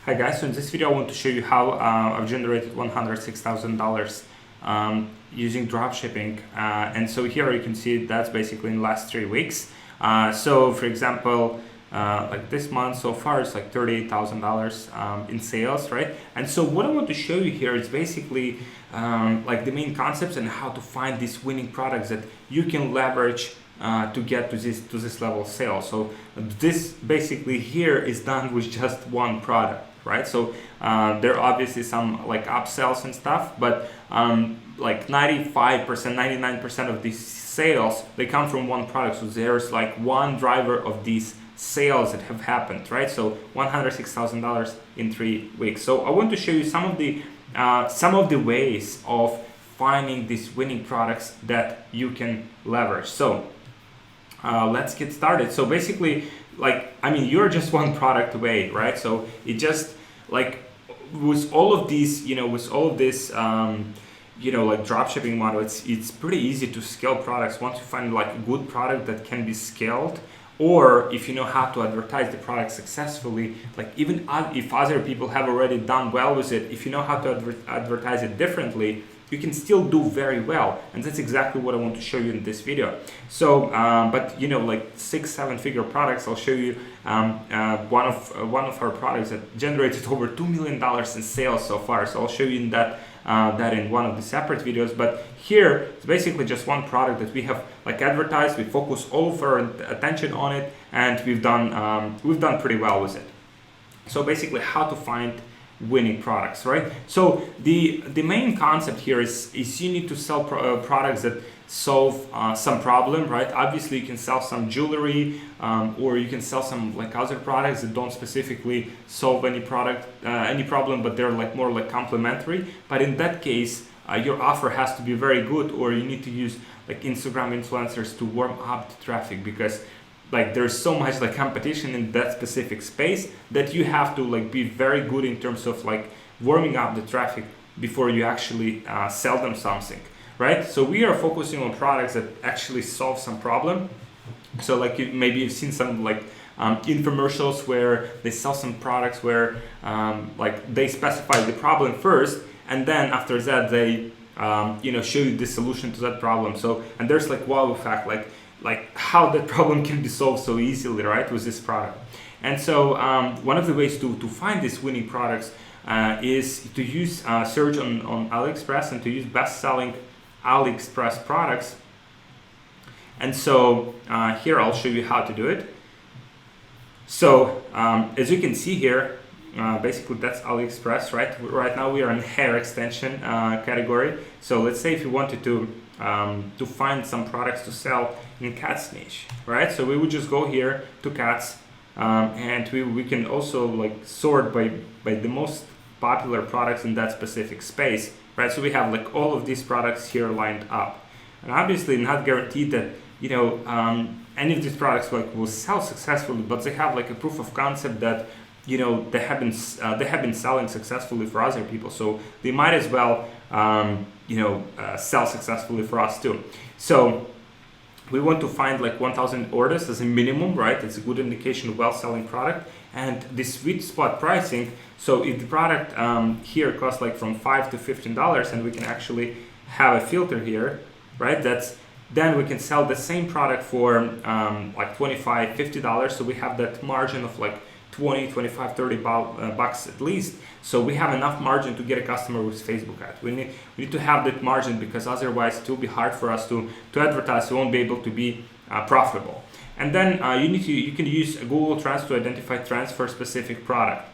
Hi guys, so in this video I want to show you how I've generated $106,000 using dropshipping, and so here you can see that's basically in the last 3 weeks. So for example, like this month so far it's like $38,000 in sales, right? And so what I want to show you here is basically like the main concepts and how to find these winning products that you can leverage to get to this level of sales. So this basically here is done with just one product, right? So there are obviously some like upsells and stuff, but like 95%, 99% of these sales, they come from one product. So there's like one driver of these sales that have happened, right? So $106,000 in 3 weeks. So I want to show you some of the ways of finding these winning products that you can leverage. So let's get started. So basically, like, I mean, you're just one product away, right? So it just like with all of these, with all of this, like dropshipping model, it's pretty easy to scale products once you find like a good product that can be scaled, or if you know how to advertise the product successfully. Like even if other people have already done well with it, if you know how to advertise it differently, you can still do very well, and that's exactly what I want to show you in this video. So, but like 6-7 figure products, I'll show you one of our products that generated over $2 million in sales so far. So I'll show you in that in one of the separate videos. But here it's basically just one product that we have like advertised. We focus all of our attention on it, and we've done pretty well with it. So basically, how to find winning products, right? So the main concept here is you need to sell products that solve some problem, right? Obviously you can sell some jewelry, or you can sell some like other products that don't specifically solve any problem, but they're like more like complementary. But in that case, your offer has to be very good, or you need to use like Instagram influencers to warm up the traffic, because like there's so much like competition in that specific space that you have to like be very good in terms of like warming up the traffic before you actually sell them something, right? So we are focusing on products that actually solve some problem. So like maybe you've seen some like infomercials where they sell some products where like they specify the problem first, and then after that they show you the solution to that problem. So, and there's like wow effect, like how that problem can be solved so easily, right, with this product. And so one of the ways to find these winning products is to use search on Aliexpress and to use best-selling Aliexpress products. And so here I'll show you how to do it. So as you can see here, basically that's Aliexpress, right? Right now we are in hair extension category. So let's say if you wanted to find some products to sell in cats niche, right? So we would just go here to cats, and we can also like sort by the most popular products in that specific space, right? So we have like all of these products here lined up, and obviously not guaranteed that any of these products like will sell successfully, but they have like a proof of concept that they have been selling successfully for other people, so they might as well sell successfully for us too. So we want to find like 1,000 orders as a minimum, right? It's a good indication of well-selling product, and the sweet spot pricing. So if the product here costs like from $5 to $15, and we can actually have a filter here, right? Then we can sell the same product for like $25, $50. So we have that margin of like 20, 25, 30 bucks at least. So we have enough margin to get a customer with Facebook ads. We need to have that margin, because otherwise it will be hard for us to advertise. We won't be able to be profitable. And then you can use Google Trends to identify trends for a specific product.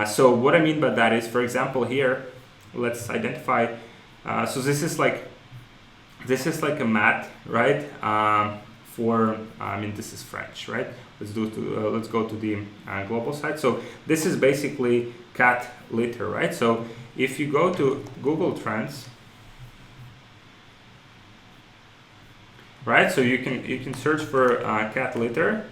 So what I mean by that is, for example, here, let's identify. So this is like a mat, right? This is French, right? Let's go to the global site. So this is basically cat litter, right? So if you go to Google Trends, right? So you can search for cat litter,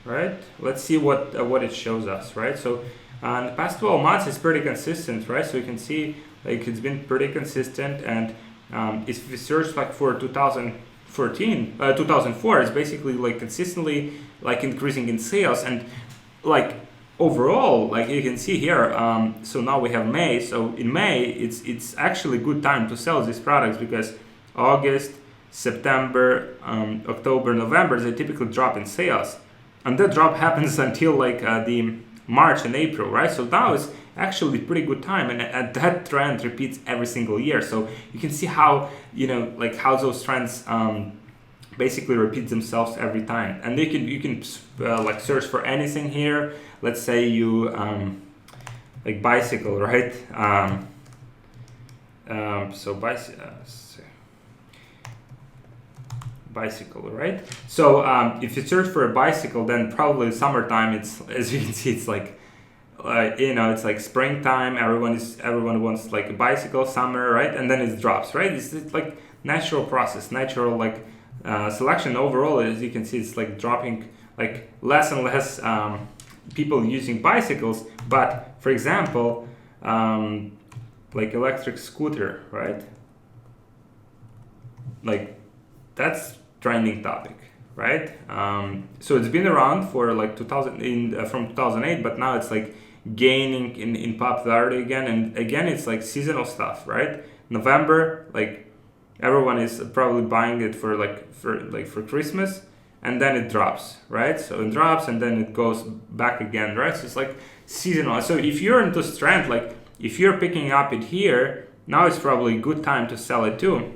right? Let's see what it shows us, right? So in the past 12 months, it's pretty consistent, right? So you can see like it's been pretty consistent, and if we search like for 2004, it's basically like consistently like increasing in sales. And like overall, like you can see here, so now we have May. So in May, it's actually a good time to sell these products because August, September, October, November, they typically drop in sales, and that drop happens until like the March and April, right? So now it's actually pretty good time, and that trend repeats every single year. So you can see how, like how those trends basically repeat themselves every time. And you can like search for anything here. Let's say you like bicycle, right? So bicycle, right? So if you search for a bicycle, then probably summertime, it's, as you can see, it's like it's like springtime. Everyone wants like a bicycle. Summer, right? And then it drops, right? It's like natural process, natural like selection. Overall, as you can see, it's like dropping, like less and less people using bicycles. But for example, like electric scooter, right? Like that's trending topic, right? So it's been around for like 2000 from 2008, but now it's like gaining in popularity again. And again, it's like seasonal stuff, right? November, like everyone is probably buying it for Christmas, and then it drops, right? So it drops and then it goes back again, right? So it's like seasonal. So if you're into this trend, like if you're picking up it here, now it's probably a good time to sell it too.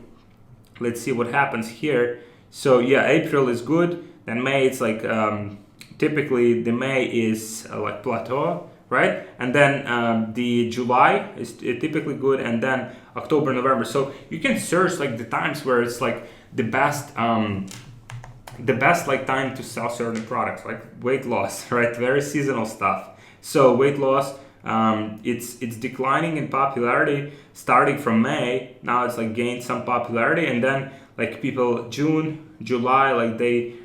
Let's see what happens here. So yeah, April is good. Then May, it's like typically the May is like plateau, right? And then the July is typically good, and then October, November. So you can search like the times where it's like the best like time to sell certain products, like weight loss, right? Very seasonal stuff. So weight loss, it's declining in popularity starting from May. Now it's like gained some popularity, and then like people June, July, like they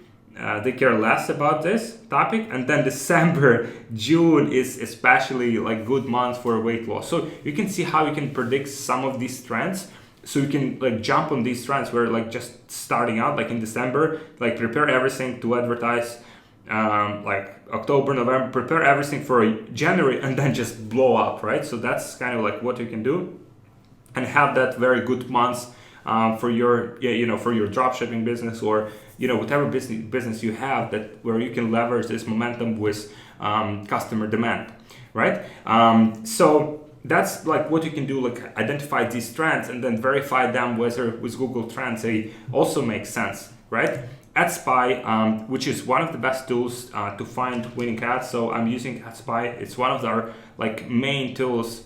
care less about this topic, and then December, June is especially like good months for weight loss. So you can see how you can predict some of these trends. So you can like jump on these trends where like just starting out, like in December, like prepare everything to advertise. Like October, November, prepare everything for January, and then just blow up, right? So that's kind of like what you can do, and have that very good months for your for your dropshipping business, or whatever business you have, that where you can leverage this momentum with customer demand, right? So that's like what you can do, like identify these trends and then verify them whether with Google Trends they also make sense, right? AdSpy, which is one of the best tools to find winning ads. So I'm using AdSpy. It's one of our like main tools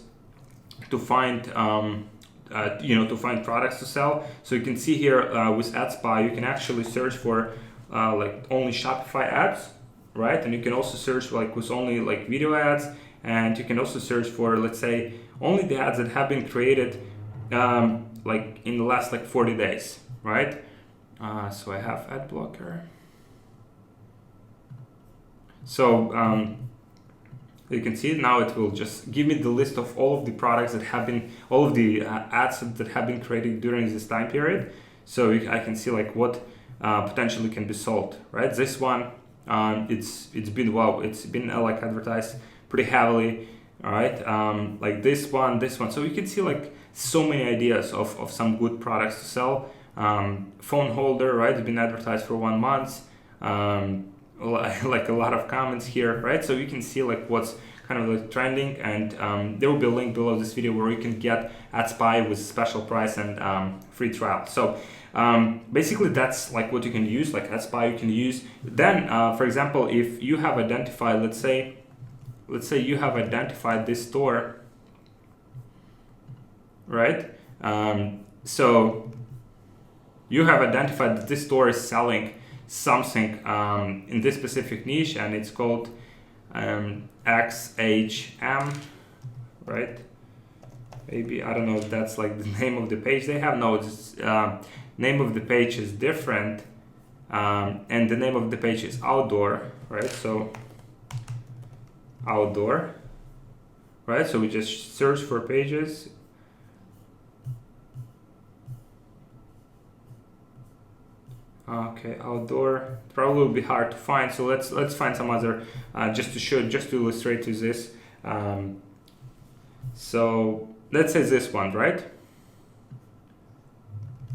to find to find products to sell. So you can see here with AdSpy, you can actually search for like only Shopify ads, right? And you can also search like with only like video ads, and you can also search for, let's say, only the ads that have been created like in the last like 40 days, right? So I have ad blocker. So you can see now it will just give me the list of all of the products that have been, all of the ads that have been created during this time period. So I can see like what potentially can be sold, right? This one, it's been like advertised pretty heavily, all right? Like this one. So you can see like so many ideas of some good products to sell. Phone holder, right? It's been advertised for 1 month. Like a lot of comments here, right? So you can see like what's kind of like trending, and there will be a link below this video where you can get AdSpy with special price and free trial. So basically that's like what you can use, like AdSpy you can use. Then for example, if you have identified, let's say you have identified this store, right? So you have identified that this store is selling something in this specific niche, and it's called XHM, right? Maybe, I don't know if that's like the name of the page they have. No, it's name of the page is different, and the name of the page is outdoor, right? So outdoor, right? So we just search for pages. Okay, outdoor probably will be hard to find. So let's find some other just to illustrate to this. So let's say this one, right?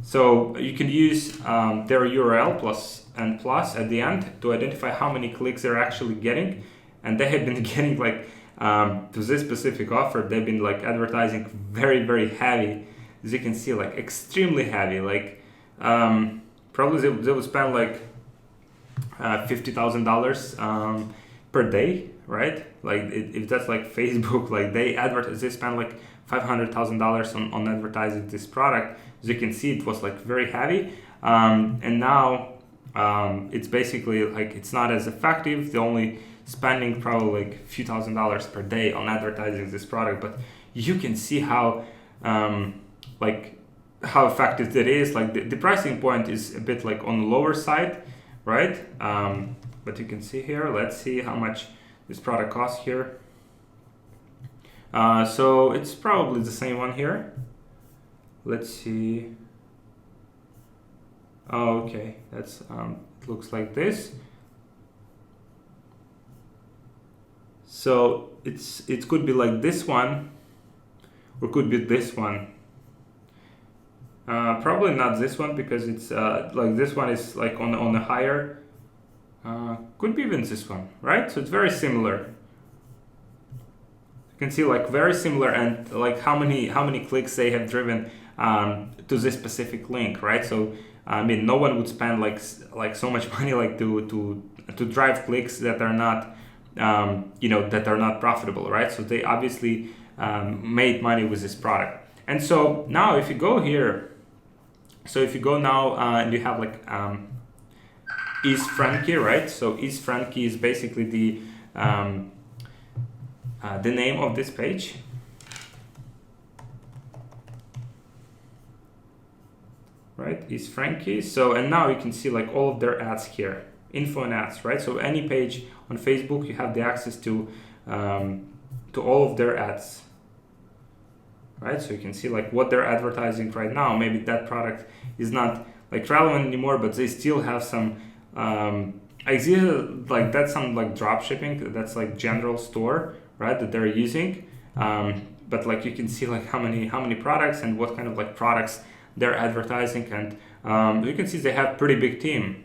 So you can use their URL plus at the end to identify how many clicks they're actually getting, and they have been getting like to this specific offer. They've been like advertising very heavy, as you can see, like extremely heavy. Like probably they would spend like $50,000 per day, right? Like if that's like Facebook, like they spend like $500,000 on advertising this product. As you can see, it was like very heavy, and now it's basically like it's not as effective. They're only spending probably like a few $1,000s per day on advertising this product, but you can see how how effective that is. Like the pricing point is a bit like on the lower side, right? But you can see here. Let's see how much this product costs here. So it's probably the same one here. Let's see. Oh, okay, that's it looks like this. So it could be like this one, or could be this one. Probably not this one, because it's like this one is like on the higher. Could be even this one, right? So it's very similar. You can see like very similar, and like how many clicks they have driven to this specific link, right? So I mean, no one would spend like so much money like to drive clicks that are not that are not profitable, right? So they obviously made money with this product. And so now if you go here, so if you go now and you have like Is Frankie, right? So Is Frankie is basically the name of this page. Right, Is Frankie. So, and now you can see like all of their ads here, info and ads, right? So any page on Facebook, you have the access to all of their ads, right? So you can see like what they're advertising right now. Maybe that product is not like relevant anymore, but they still have some I see like that's some like drop shipping, that's like general store, right, that they're using. But like you can see like how many products and what kind of like products they're advertising, and you can see they have pretty big team,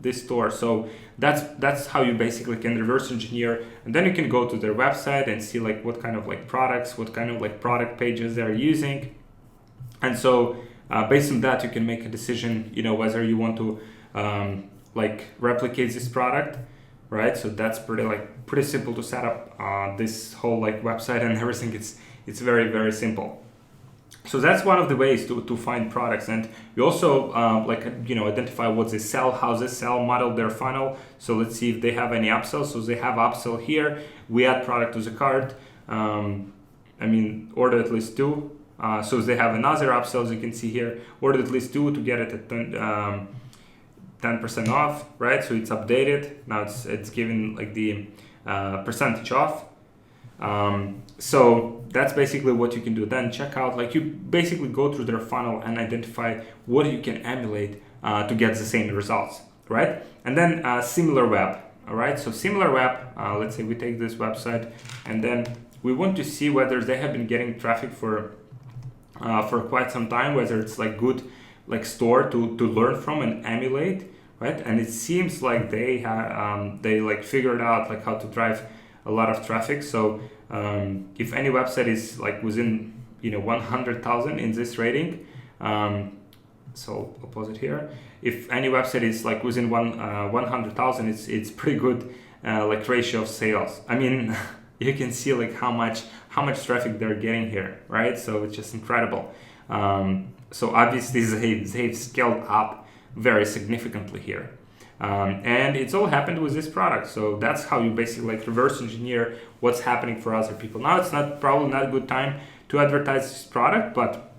this store. So that's how you basically can reverse engineer, and then you can go to their website and see like what kind of like products, what kind of like product pages they're using, and so based on that you can make a decision, whether you want to like replicate this product, right? So that's pretty simple to set up this whole like website and everything. It's very simple. So that's one of the ways to find products. And we also identify what they sell, how they sell, model their funnel. So let's see if they have any upsells. So they have upsell here. We add product to the cart. Order at least 2. So they have another upsell, as you can see here. Order at least 2 to get it at 10% off, right? So it's updated. Now it's given like the percentage off. So that's basically what you can do. Then check out, like you basically go through their funnel and identify what you can emulate to get the same results, right? And then similar web, all right? So similar web, let's say we take this website, and then we want to see whether they have been getting traffic for quite some time, whether it's like good like store to learn from and emulate, right? And it seems like they like figured out like how to drive a lot of traffic. So if any website is like within 100,000 in this rating, so I'll pause it here. If any website is like within 100,000, it's pretty good like ratio of sales. I mean, you can see like how much traffic they're getting here, right? So it's just incredible. So obviously they've scaled up very significantly here. And it's all happened with this product. So that's how you basically like reverse engineer what's happening for other people. Now it's probably not a good time to advertise this product, but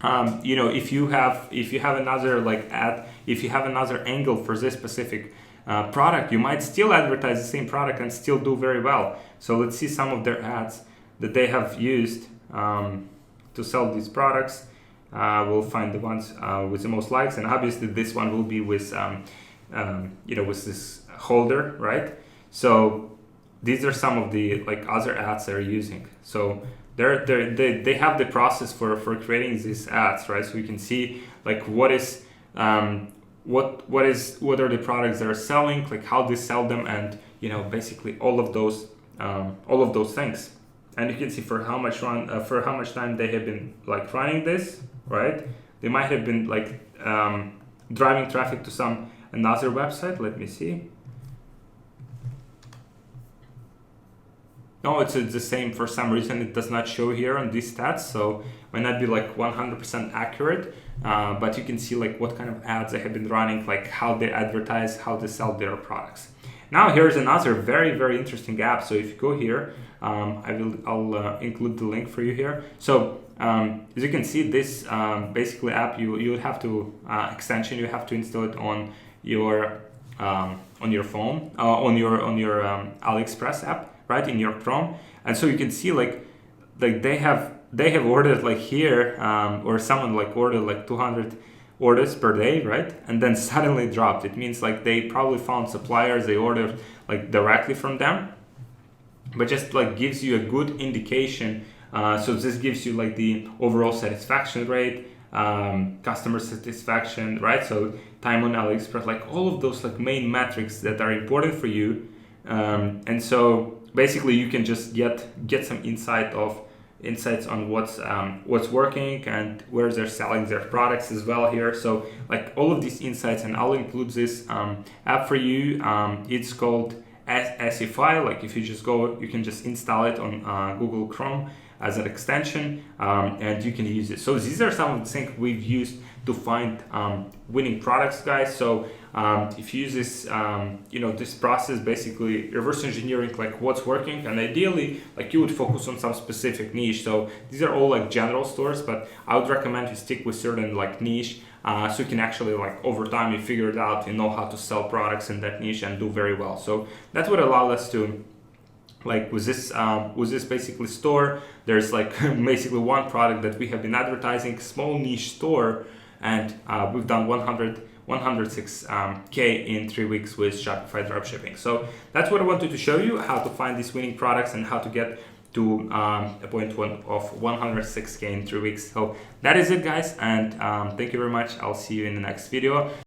if you have another like ad, if you have another angle for this specific product, you might still advertise the same product and still do very well. So let's see some of their ads that they have used to sell these products. we'll find the ones with the most likes, and obviously this one will be with with this holder, right? So these are some of the like other ads they're using. So they have the process for creating these ads, right? So you can see like what is what are the products they're selling, like how they sell them, and basically all of those things. And you can see for how much time they have been like running this, right? They might have been like driving traffic to another website. Let me see. No, it's the same. For some reason, it does not show here on these stats, so might not be like 100% accurate. But you can see like what kind of ads they have been running, like how they advertise, how they sell their products. Now here's another very, very interesting app. So if you go here, I'll include the link for you here. So as you can see, this basically app you have to extension. You have to install it on your phone, on your Aliexpress app, right, in your Chrome. And so you can see like they have ordered like here, or someone like ordered like 200 orders per day, right? And then suddenly dropped. It means like they probably found suppliers, they ordered like directly from them, but just like gives you a good indication. So this gives you like the overall satisfaction rate, customer satisfaction, right? So time on AliExpress, like all of those like main metrics that are important for you. And so basically you can just get some insights on what's working and where they're selling their products as well here. So like all of these insights, and I'll include this app for you. It's called Shopify. Like if you just go, you can just install it on Google Chrome as an extension, and you can use it. So these are some of the things we've used to find winning products, guys. So if you use this, this process, basically reverse engineering like what's working, and ideally like you would focus on some specific niche. So these are all like general stores, but I would recommend you stick with certain like niche, so you can actually like over time you figure it out, you know how to sell products in that niche and do very well. So that's what allowed us to, like with this basically store, there's like basically one product that we have been advertising, small niche store, and we've done 106K in 3 weeks with Shopify Dropshipping. So that's what I wanted to show you, how to find these winning products and how to get to a point of 106K in 3 weeks. So that is it, guys, and thank you very much. I'll see you in the next video.